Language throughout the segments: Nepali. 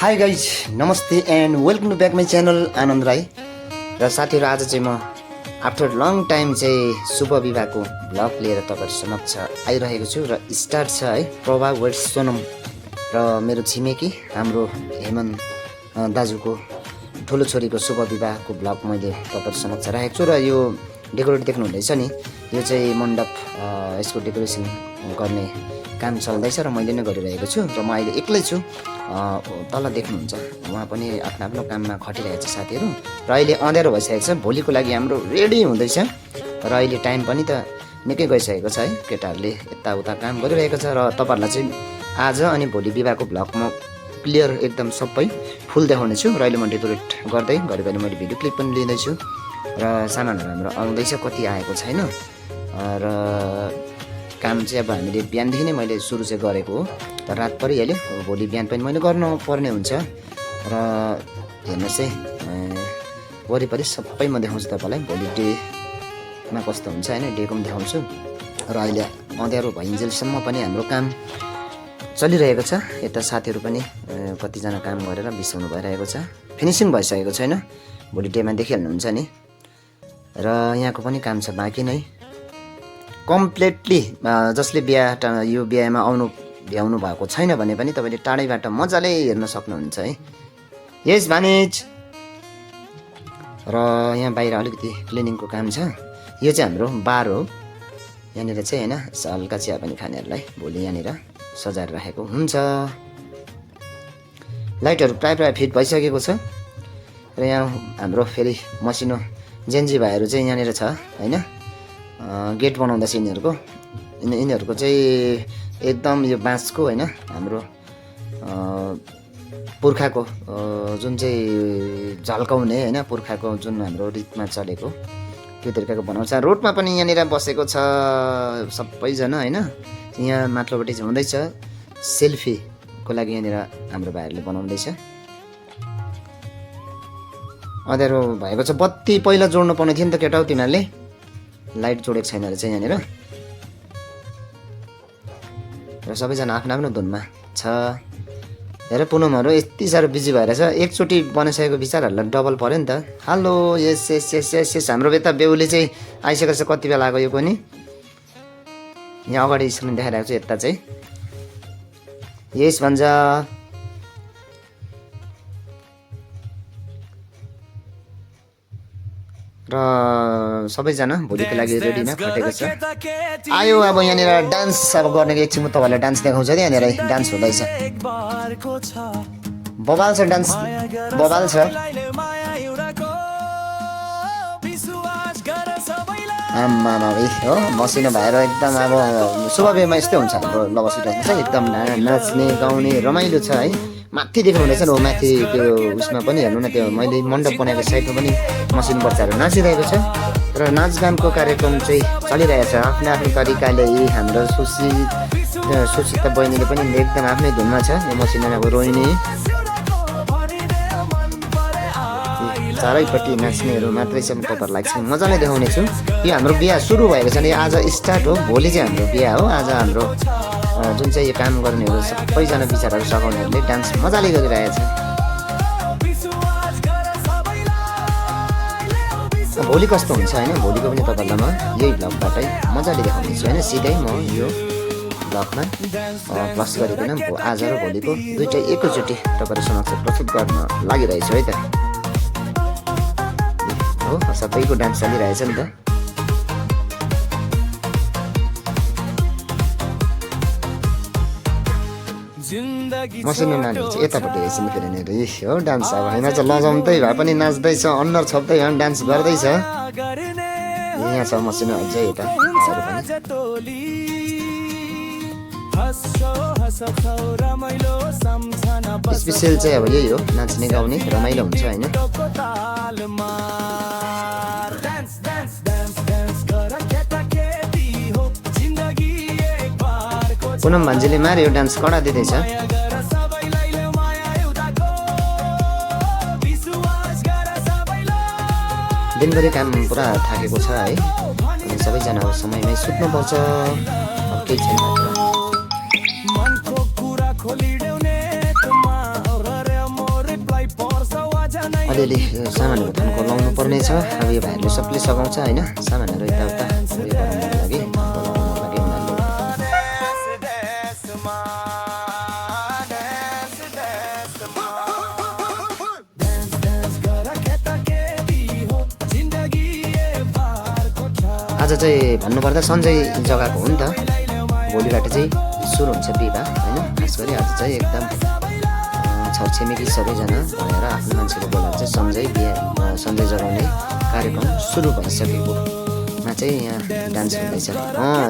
हाई गाइज नमस्ते and welcome to back my channel Anand Rai. र साथीहरू आज चाहिँ म आफ्टर लङ टाइम चाहिँ शुभ विवाहको भ्लग लिएर तपाईँहरू समक्ष आइरहेको छु। र स्टार्ट छ है प्रभा वेड्स सोनम र मेरो छिमेकी हाम्रो हेमन दाजुको ठुलो छोरीको शुभ विवाहको भ्लग मैले तपाईँहरू समक्ष राखेको छु। र यो डेकोरेट देख्नुहुँदैछ नि, यो चाहिँ मण्डप यसको डेकोरेसन गर्ने काम चल्दैछ र मैले नै गरिरहेको छु। र म अहिले एक्लै छु, तल देख्नुहुन्छ उहाँ पनि आफ्नो आफ्नो काममा खटिरहेको छ साथीहरू। र अहिले अँध्यारो भइसकेको छ, भोलिको लागि हाम्रो रेडी हुँदैछ। र अहिले टाइम पनि त निकै गइसकेको छ है, केटाहरूले यताउता काम गरिरहेको छ। र तपाईँहरूलाई चाहिँ आज अनि भोलि विवाहको भ्लग म क्लियर एकदम सबै फुल देखाउने छु। र अहिले म डेकोरेट गर्दै घरिघरि मैले भिडियो क्लिप पनि लिँदैछु। र सामानहरू हाम्रो आउँदैछ, कति आएको छैन। र काम चाहिँ अब हामीले बिहानदेखि नै मैले सुरु चाहिँ गरेको हो, तर रात परिहाल्यो। भोलि बिहान पनि मैले गर्नु पर्ने हुन्छ। र हेर्नुहोस् है, वरिपरि सबै म देखाउँछु तपाईँलाई, भोलि डेमा कस्तो हुन्छ होइन, डेको पनि देखाउँछु। र अहिले अँध्यारो भइन्जेलसम्म पनि हाम्रो काम चलिरहेको छ। यता साथीहरू पनि कतिजना काम गरेर बिसाउनु भइरहेको छ, फिनिसिङ भइसकेको छैन, भोलि डेमा देखिहाल्नुहुन्छ नि। र यहाँको पनि काम छ बाँकी नै कम्प्लिटली। जसले यो बिहामा भ्याउनु भएको छैन भने पनि तपाईँले टाढैबाट मजाले हेर्न सक्नुहुन्छ है। यस भानिज। र यहाँ बाहिर अलिकति क्लिनिङको काम छ। यो चाहिँ हाम्रो बार हो, यहाँनिर चाहिँ होइन हल्का चिया पनि खानेहरूलाई भोलि यहाँनिर सजाएर राखेको हुन्छ। लाइटहरू प्रायः फिट भइसकेको छ। र यहाँ हाम्रो फेरि मसिनो जेन्जी भाइहरू चाहिँ यहाँनिर छ होइन, गेट बनाउँदैछ यिनीहरूको चाहिँ एकदम यो बाँसको होइन, हाम्रो पुर्खाको जुन चाहिँ झल्काउने होइन, पुर्खाको जुन हाम्रो रीतमा चलेको त्यो तरिकाको बनाउँछ। रोडमा पनि यहाँनिर बसेको छ सबैजना होइन। यहाँ माथिल्लोपट्टि चाहिँ हुँदैछ सेल्फीको लागि, यहाँनिर हाम्रो भाइहरूले बनाउँदैछ। अँध्यारो भएको छ, बत्ती पहिला जोड्नु पर्ने थियो नि त केटा हो, तिनीहरूले लाइट जोडेको छैन रहेछ यहाँनिर। र सबैजना आफ्नो आफ्नो धुनमा छ। हेर पुनमहरू यति साह्रो बिजी भएर छ, एकचोटि बनाइसकेको विचारहरूलाई डबल पऱ्यो नि त। हेलो यस यस यस यस यस हाम्रो यता बेहुली चाहिँ आइसकेको छ। कति बेला आएको यो पनि, यहाँ अगाडि स्क्रिन देखाइरहेको छु, यता चाहिँ यस भन्छ। र सबैजना भोलिको लागि रेडीमा खटेको छ। आयो अब यहाँनिर डान्स अब गर्ने एकछिन म तपाईँहरूलाई डान्स देखाउँछ। यहाँनिर डान्स हुँदैछ, बबाल छ डान्स, बबाल छ। आम्मा हो मसिनो भएर एकदम अब शुभ बिहेमा यस्तै हुन्छ हाम्रो लभसिटासमा चाहिँ, एकदम नाच्ने गाउने रमाइलो छ है। माथि देख्नुहुँदैछ नि, माथि त्यो उसमा पनि हेर्नु न, त्यो मैले मण्डप बनाएको साइडमा पनि मसिनो बच्चाहरू नाचिरहेको छ। र नाचगानको कार्यक्रम चाहिँ चलिरहेको छ आफ्नो आफ्नो तरिकाले। हाम्रो सुचिता बहिनीले पनि एकदम आफ्नै धुनमा छ। यो मसिनो अब रोहिणी, चारैपट्टि नाच्नेहरू मात्रै छ। म तपाईँहरूलाई चाहिँ मजाले देखाउने छु। यो हाम्रो बिहा सुरु भएको छ नि, आज स्टार्ट हो, भोलि चाहिँ हाम्रो बिहा हो। आज हाम्रो जुन चाहिँ यो काम गर्नेहरू सबैजना विचारहरू सघाउनेहरूले डान्स मजाले गरिरहेछ। भोलि कस्तो हुन्छ होइन, भोलिको पनि तपाईँहरूलाई म यही भ्लगबाटै मजाले देखाउने छु होइन। सिधै म यो भ्लगमा प्लस गरिकन आज र भोलिको दुइटै एकैचोटि तपाईँहरू समक्ष प्रस्तुत गर्न लागिरहेछु है त। हो सबैको डान्स चलिरहेछ नि त। मसिनो नानीहरू चाहिँ यतापट्टि एकछिन फेरि हो डान्स। अब होइन चाहिँ लजाउँदै भए पनि नाच्दैछ, अनुहार छोप्दै भए पनि डान्स गर्दैछ। यहाँ छ मसिनो अझै यता स्पेसियल चाहिँ अब यही हो, नाच्ने गाउने रमाइलो हुन्छ होइन। पुनम भान्जीले मार्यो, डान्स कडा दिँदैछ। दिनभरि काम पुरा थाकेको छ है, अनि सबैजना अब समयमै सुत्नुपर्छ, केही छैन। अलिअलि सामानहरू थाम्को लाउनु पर्ने छ। अब यो भाइहरूले सबले सघाउँछ होइन, सामानहरू यताउता उयो बनाउनुको लागि बोलाउनुको लागि उनीहरूले। आज चाहिँ भन्नुपर्दा सन्जय जग्गाको हो नि त, भोलिबाट चाहिँ सुरु हुन्छ विवाह होइन। खास गरी आज चाहिँ एकदम छरछिमेकी सबैजना भएर आफ्नो मान्छेले बोलाएर चाहिँ सन्जय जगाउने कार्यक्रम सुरु भइसकेकोमा चाहिँ यहाँ डान्स हुँदैछ।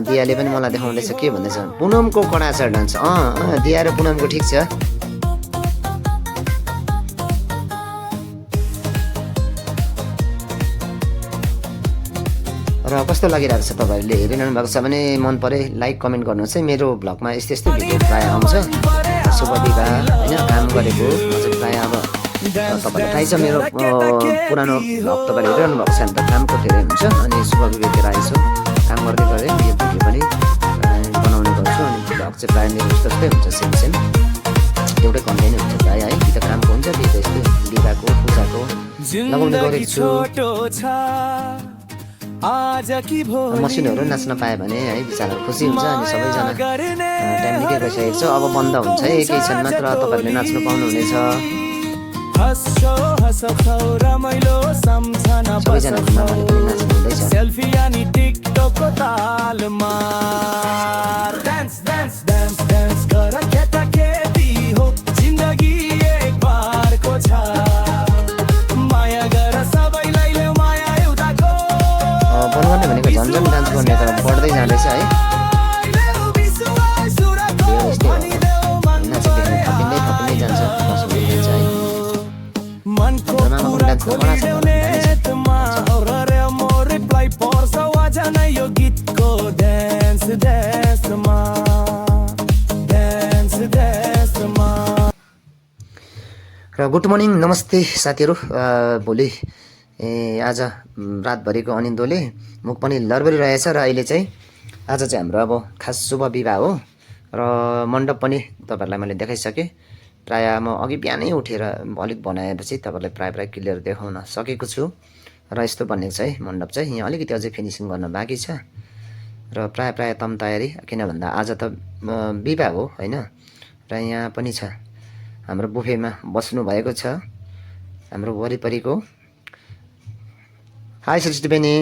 दियाले पनि मलाई देखाउँदैछ के भन्दैछ, पुनमको कडा छ डान्स। दिया र पुनमको ठिक छ। र कस्तो लागिरहेको छ तपाईँहरूले हेरिरहनु भएको छ भने मन परे लाइक कमेन्ट गर्नुहोस् है। मेरो भ्लगमा यस्तै यस्तै भिडियो प्रायः आउँछ, शुभ विवाह होइन, काम गरेको चाहिँ प्रायः। अब तपाईँलाई थाहै छ मेरो पुरानो भ्लग तपाईँले हेरिरहनु भएको छ भने त कामको धेरै हुन्छ। अनि शुभ विवाहतिर आएछु, काम गर्दै गरेँ यो भिडियो पनि बनाउने गर्छु। अनि भ्लग चाहिँ प्रायः मेरो जस्तै हुन्छ, सेम एउटै कन्टेन्ट हुन्छ प्रायः है। कि त कामको हुन्छ कि त यस्तै विवाहको पूजाको लगाउने गरेको छु। मसिनहरू नाच्न पायो भने है बिचरा खुसी हुन्छ। अनि सबैजना टाइम निकै गइसकेको छ, अब बन्द हुन्छ है केही क्षण मात्र, तपाईँहरूले नाच्नु पाउनुहुनेछ। सबैजना मामाले पनि नाच्नु हुँदैछ। बनाउने भनेको झन्झन डान्स गर्ने त बढ्दै जाँदैछ है। थपिँदै जान्छ, जान्छ है। मामाको डान्स त कडा छ। र गुड मर्निङ, नमस्ते साथीहरू। भोलि आज रातभरिको अनिन्दोले मुख पनि लरबरिरहेछ। र अहिले चाहिँ आज चाहिँ हाम्रो अब खास शुभ विवाह हो। र मण्डप पनि तपाईँहरूलाई मैले देखाइसकेँ। प्रायः म अघि बिहानै उठेर अलिक बनाएपछि तपाईँलाई प्रायः क्लियर देखाउन सकेको छु। र यस्तो बनेको छ है मण्डप चाहिँ। यहाँ अलिकति अझै फिनिसिङ गर्न बाँकी छ। र प्रायः तम तयारी, किन भन्दा आज त विवाह हो होइन। र यहाँ पनि छ हाम्रो बुफेमा बस्नु भएको छ हाम्रो वरिपरिको। हाई सृष्टि बहिनी,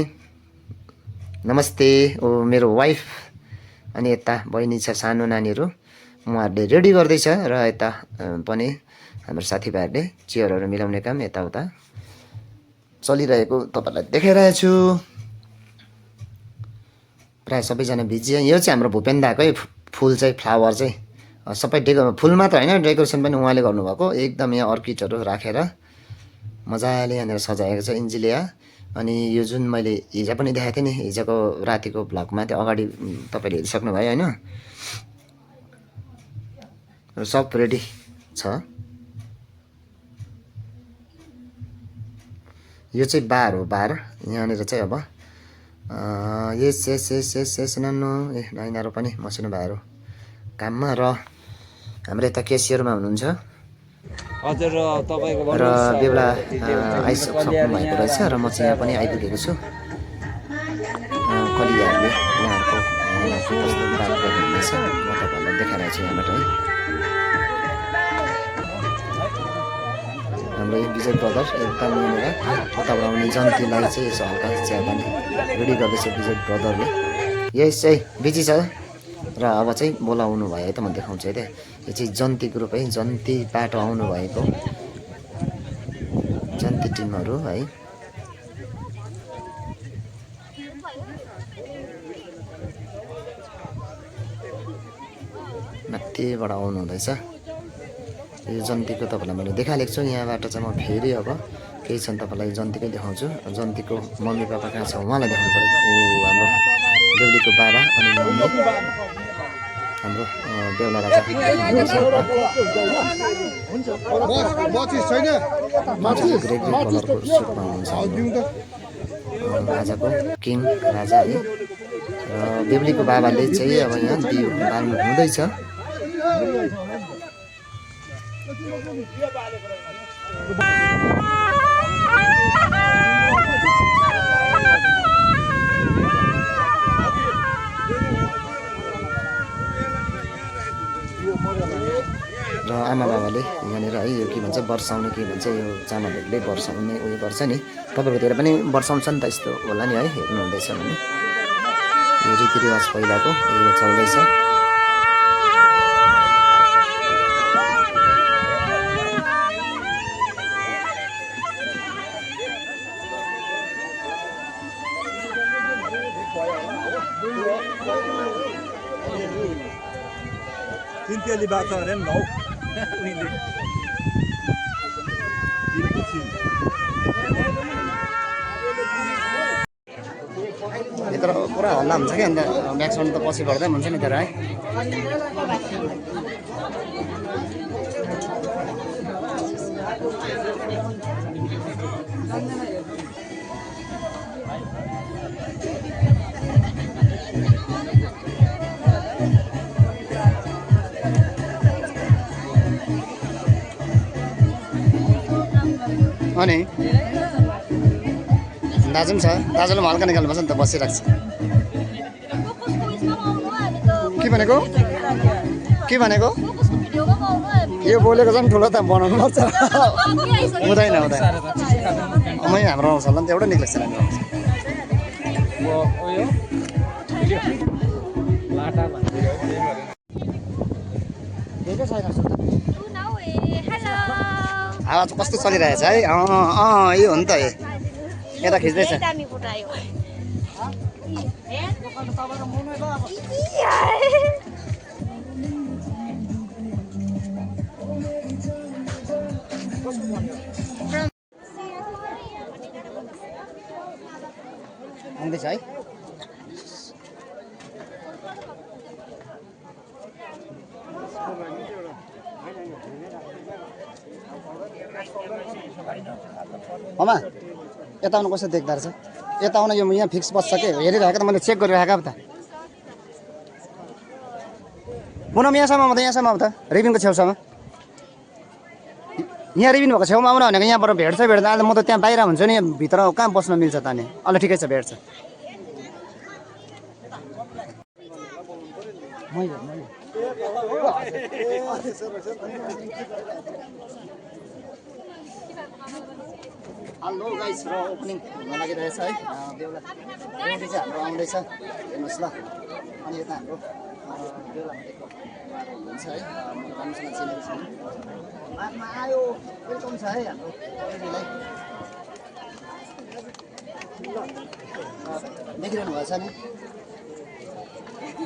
नमस्ते। मेरो वाइफ अनि यता बहिनी छ, सानो नानीहरू उहाँहरूले रेडी गर्दैछ। र यता पनि हाम्रो साथीभाइहरूले चेयरहरू मिलाउने काम यताउता चलिरहेको तपाईँलाई देखाइरहेको छु। प्रायः सबैजना बिजी। यो चाहिँ हाम्रो भूपेन दाकै फुल चाहिँ, फ्लावर चाहिँ सबै फुल मात्र होइन, डेकोरेसन पनि उहाँले गर्नुभएको। एकदम यहाँ अर्किडहरू राखेर मजाले यहाँनिर सजाएको छ इन्जिलिया। अनि यो जुन मैले हिजो पनि देखाएको थिएँ नि, हिजोको रातिको भ्लगमा त्यो अगाडि तपाईँले हेरिसक्नुभयो होइन। र सब रेडी छ। यो चाहिँ बार हो, बार यहाँनिर चाहिँ। अब यस नानो नाइनाहरू पनि मसिनो भाइहरू काममा। र हाम्रो यता केसियरमा हुनुहुन्छ। हजुर तपाईको र बेहुला आइसक्नु भएको रहेछ। र म चाहिँ यहाँ पनि आइपुगेको छु। कलियाहरूले उहाँहरूको कस्तो बात गर्नुहुँदैछ म तपाईँहरूलाई देखाइरहेको छु यहाँबाट है। हाम्रो यो विजय ब्रदर एकदम यहाँनिर उताबाट आउने जन्तीलाई चाहिँ यसो हल्का चियापानी रेडी गर्दैछ विजय ब्रदरले। यस चाहिँ बिजी छ। र अब चाहिँ बोलाउनु भयो है त, म देखाउँछु है त। यो चाहिँ जन्ती ग्रुप है, जन्तीबाट आउनु भएको जन्ती टिमहरू है। माथिबाट आउनु हुँदैछ। यो जन्तीको तपाईँलाई मैले देखाइदिएको छु। यहाँबाट चाहिँ म फेरि अब केही छन् तपाईँलाई जन्तीकै देखाउँछु। जन्तीको मम्मी पापा कहाँ छ उहाँलाई देखाउनु पऱ्यो। हाम्रो बेहुलीको बाबा अनि मम्मी, हाम्रो बेहुला राजा ग्रे कलरको सुटमा हुनुहुन्छ राजाको किङ राजा है। र बेहुलीको बाबाले चाहिँ अब यहाँ दियो बाल्नु हुँदैछ। र आमा बाबाले यहाँनिर है यो के भन्छ वर्षाउने के भन्छ यो चामलहरूले वर्षाउने उयो गर्छ नि तपाईँकोतिर पनि वर्षाउँछ नि त यस्तो होला नि है हेर्नुहुँदैछ भने यो रीतिरिवाज पहिलाको यो चल्दैछ तिनतेली बाटो अरे नि हौ उहिले भित्र पुरा हल्ला हुन्छ कि अन्त ब्याकसाउन्ड त पछि गर्दै हुन्छ नि तर है अनि दाजु पनि छ दाजुले पनि हल्का निकाल्नुपर्छ नि त बसिरहेको छ के भनेको यो बोलेको चाहिँ ठुलो त बनाउनु पर्छ हुँदैन मै हाम्रो आउँछ होला नि त एउटा निक्लेको छैन आवाज कस्तो चलिरहेछ है यो हो नि त यता खिच्दैछ आउँदैछ है हमा यता आउनु कस्तो देख्दो रहेछ यता आउन यो यहाँ फिक्स बस्छ के हेरिरहेको त मैले चेक गरिरहेको पो त पुनम यहाँसम्म आउँदा यहाँसम्म आउँदा रिबिनको छेउसम्म यहाँ रिबिन भएको छेउमा आउन भनेको यहाँबाट भेट्छ अहिले म त त्यहाँ बाहिर हुन्छु नि भित्र कहाँ बस्न मिल्छ त नि अहिले ठिकै छ भेट्छ हेलो गाइस र ओपनिङ हुन लागिरहेछ है बेहुला बेहुली चाहिँ हाम्रो आउँदैछ हेर्नुहोस् ल अनि यता हाम्रो बेहुला भनेको हुन्छ है राम्रोसँग चिनेको छ माथमा आयो वेलकम छ है हाम्रो बेहुलीलाई देखिरहनु भएको छ नि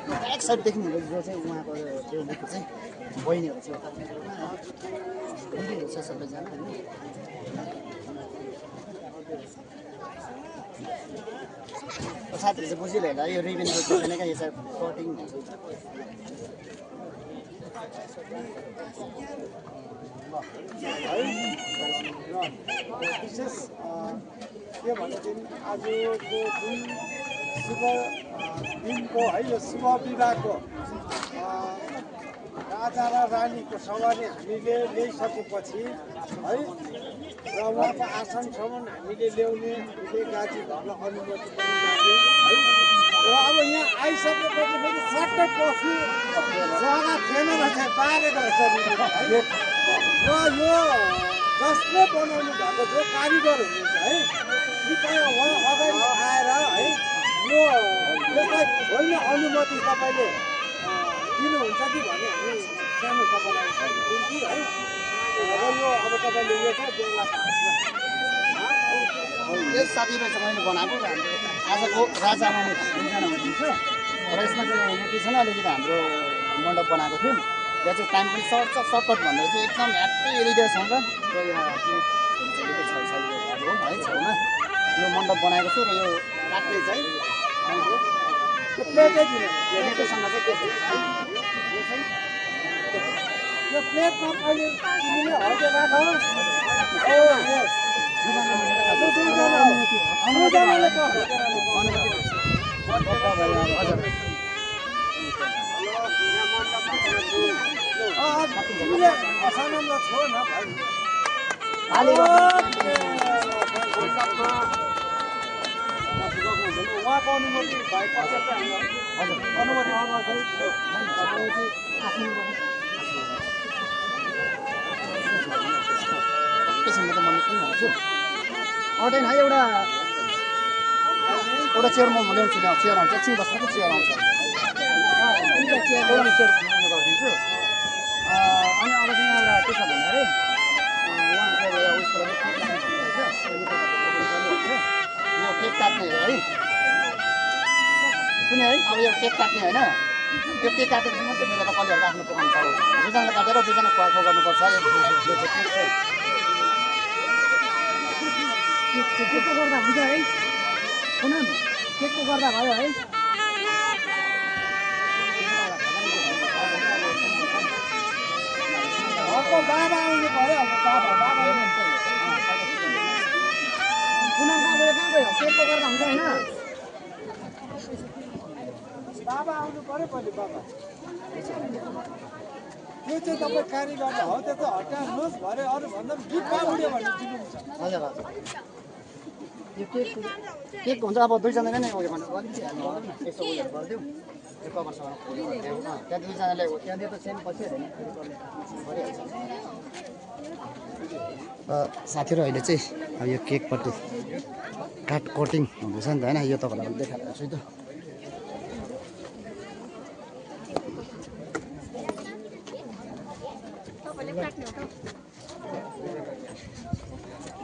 ब्याक साइड देख्नुहुन्छ जो चाहिँ उहाँको बेहुलीको चाहिँ बहिनीहरू छ दिदीहरू छ सबैजना होइन साथीहरू चाहिँ बुझिरहेको होला यो रिबिन छैन क्या यो चाहिँ कटिङ विशेष के भनेदेखि आजको जुन शुभ दिनको है यो शुभ विवाहको राजा र रानीको सवारी हामीले ल्याइसकेपछि है र उहाँको आसनसम्म हामीले ल्याउने गाजी घरलाई अनुमति पनि लाग्यो है र अब यहाँ आइसकेपछि फेरि सट्टै बस्ने जग्गा थिएन रहेछ पारेको रहेछ र यो जसले बनाउनु भएको जो कारिगर हुनुहुन्छ है कृपया उहाँ अगाडि आएर है यो यसलाई होइन अनुमति तपाईँले दिनुहुन्छ कि भन्ने हामी सानो तपाईँलाई दिन्छौँ कि है र यो अब तपाईँले यो चाहिँ बेला यस साथीहरू चाहिँ मैले बनाएको र हाम्रो आजको राजा रानी दुईजना हुनुहुन्छ र यसमा चाहिँ यहाँ के छैन अलिकति हाम्रो मण्डप बनाएको थियौँ यहाँ चाहिँ टाइम पनि सर्टकट भन्दा चाहिँ एकदम ह्याप्पी एरियासँग र यहाँ छेउछाउको घर हो है छेउमा यो मण्डप बनाएको छु र यो रात्रि चाहिँ प्लेटैसँग चाहिँ त्यस्तो यो प्लेटमा अहिले तिमीले हजुर राख तिमीले असानन्द छो न भाइ उहाँको अनुमति भएपछि चाहिँ हामी अनुमति अर्दैन है एउटा चेयर म ल्याउँछु चेयर आउँछ एकछिन बस्नु चेयर आउँछ चेयर गरिदिन्छु अनि अब चाहिँ एउटा के छ भन्दाखेरि यो केक काट्ने है सुने है अब यो केक काट्ने होइन त्यो केक काटेपछि मात्रै मिलेर कलिहरू आफ्नो पकाउनु पर्यो दुईजनाले काटेर दुईजना खुवाखो गर्नुपर्छ केकको गर्दा हुन्छ है सुन केकको गर्दा भयो है बाबा आउनु पर्यो केकको गर्दा हुन्छ होइन बाबा आउनु पर्यो पहिले बाबा यो चाहिँ तपाईँ कारीगर हो त्यो त हटाउनुहोस् भरे अरू भन्दा पनि गीत गाउड्यो भने दिनुहुन्छ हजुर हजुर यो केक हुन्छ अब दुईजनाले नै उयो गर्नु अलिकति हाल्नु यसो उयो गरिदिउँ यो कभरसँग त्यहाँ दुईजनाले त्यहाँनिर त सेम पछि साथीहरू अहिले चाहिँ अब यो केकपट्टि काट कटिङ हुँदैछ नि त होइन यो तपाईँलाई देखाएको छु त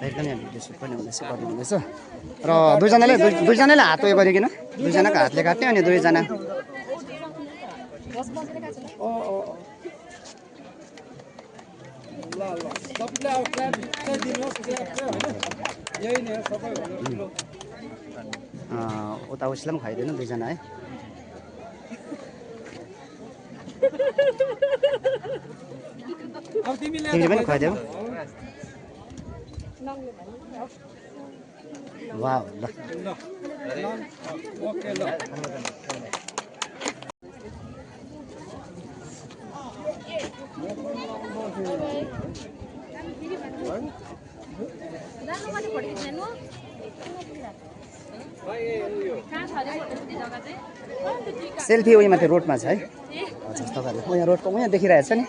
एकदमै भिडियो सुट पनि हुँदैछ गर्नु हुँदैछ र दुईजनाले हात उयो गरिकन दुईजनाको हातले काट्ने अनि दुईजना ल सबले अब क्ल्याप चाहिँ दिनुहोस् क्ल्याप चाहिँ होइन यही नै हो सबैभन्दा ठुलो उता उसलाई पनि खुवाइदिनु दुईजना है अब तिमीले पनि खुवाइदेऊ वा ल ओके ल सेल्फी उयो माथि रोडमा छ है हजुर तपाईँहरू यहाँ रोडको यहाँ देखिरहेको छ नि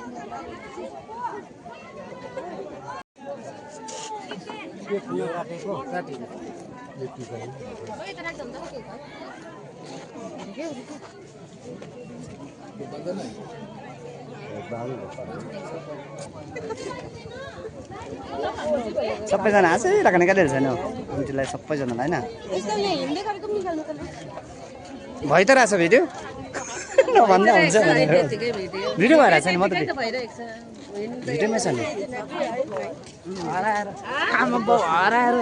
सबैजना हाँसिरहेको निकालिरहेको छैन आन्टीलाई सबैजनालाई होइन भइ त रहेछ भिडियो नभन्दा हुन्छ भिडियो भइरहेको छैन म त भिडियोमै छ नि आमा बाउ हराएर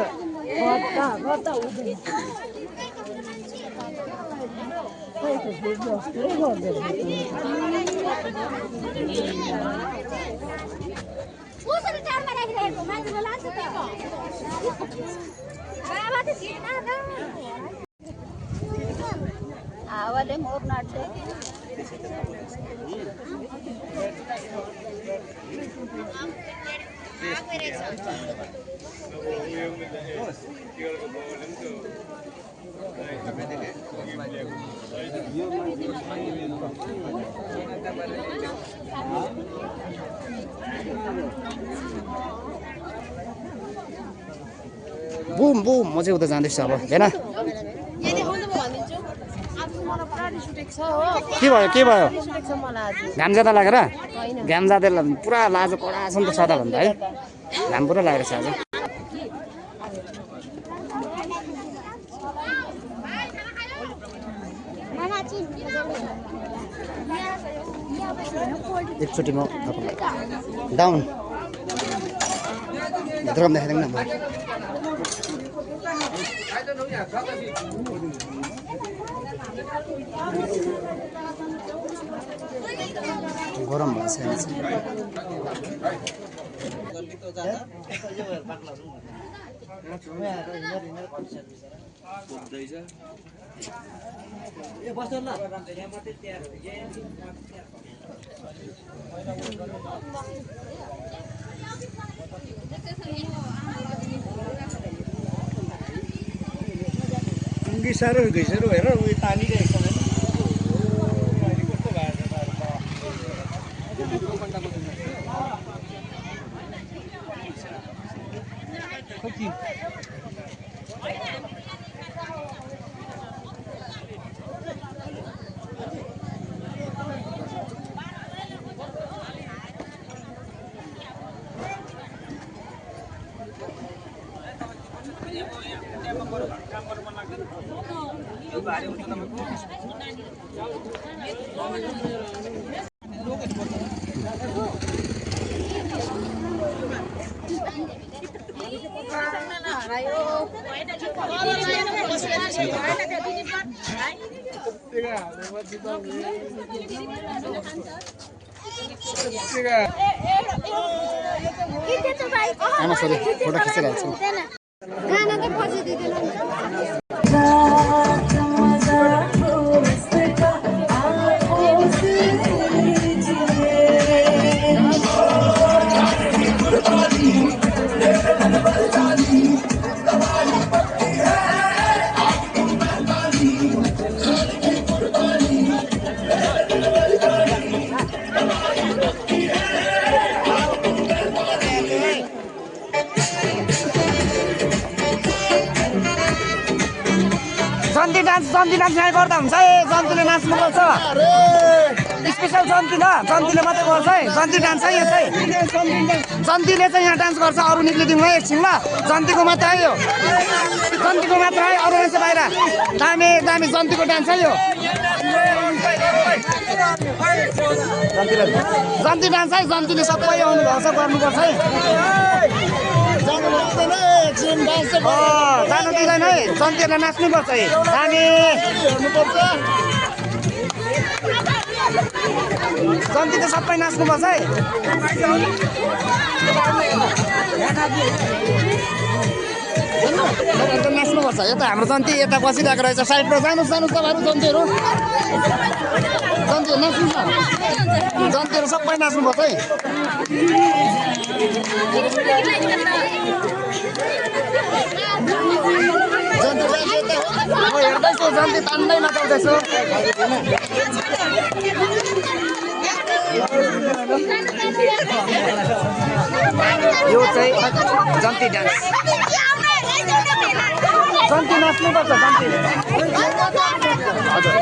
आवाले मोर नाट्छ बुम बुम म चाहिँ उता जाँदैछु अब हेर के भयो घाम ज्यादा लागेर घाम जाँदै पुरा लाजो कडा छ नि त सदाभन्दा है घाम पुरा लागेर छ आज एकचोटि म डाउन भित्र देखाइदिउँ न गरम भएछ घिसेर हेर उयो तानिरहेको छ अहिले कस्तो भएको छ खै आमा सरी फोटो खिचिरहेको छु गाना चाहिँ पछि दिँदैन जन्ती डान्स यहाँ गर्दा हुन्छ है जन्तीले नाच्नुपर्छ स्पेसल जन्ती ल जन्तीले मात्रै गर्छ है जन्ती डान्स है यो चाहिँ जन्तीले चाहिँ यहाँ डान्स गर्छ अरू निक्लिदिउँ है एकछिन ल जन्तीको मात्र है यो जन्तीको मात्र है अरू रहेछ बाहिर दामी दामी जन्तीको डान्स है यो जन्ती डान्स है जन्तीले सबै आउनुभएको छ गर्नुपर्छ है जानु दिँदैन है जन्तीहरूलाई नाच्नुपर्छ है हामी जन्ती त सबै नाच्नुपर्छ है नाच्नुपर्छ यता हाम्रो जन्ती यता बसिरहेको रहेछ साइडमा जानुहोस् जानुहोस् तपाईँहरू जन्तीहरू जन्तीहरू नाच्नु जन्तीहरू सबै नाच्नुपर्छ है हेर्दैछु जन्ती तान्दै नचाउँदैछु यो चाहिँ जन्ती डान्स जन्ती नाच्नुपर्छ जन्ती हजुर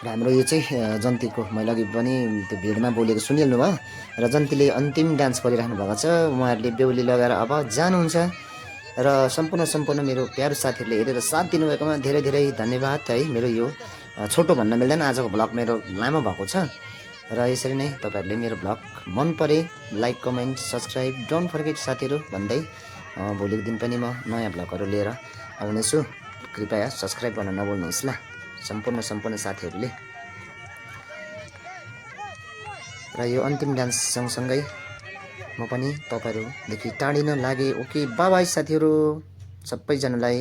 र हाम्रो यो चाहिँ जन्तीको मैले अघि पनि त्यो भिडमा बोलेको सुनिहाल्नु भयो र जन्तीले अन्तिम डान्स गरिराख्नु भएको छ उहाँहरूले बेहुली लगाएर अब जानुहुन्छ र सम्पूर्ण मेरो प्यारो साथीहरूले हेरेर साथ दिनुभएकोमा धेरै धेरै धन्यवाद है मेरो यो छोटो भन्न मिल्दैन आजको भ्लग मेरो लामो भएको छ र यसरी नै तपाईँहरूले मेरो भ्लग मन परे like comment subscribe don't forget साथीहरू भन्दै भोलिको दिन पनि म नयाँ भ्लगहरू लिएर आउनेछु कृपया सब्सक्राइब गर्न नभुल्नुहोस् ल सम्पूर्ण साथीहरूले र यो अन्तिम डान्स सँगसँगै म पनि तपाईहरुदेखि टाढिन लागे ओके बाइ बाइ साथीहरू सबैजनालाई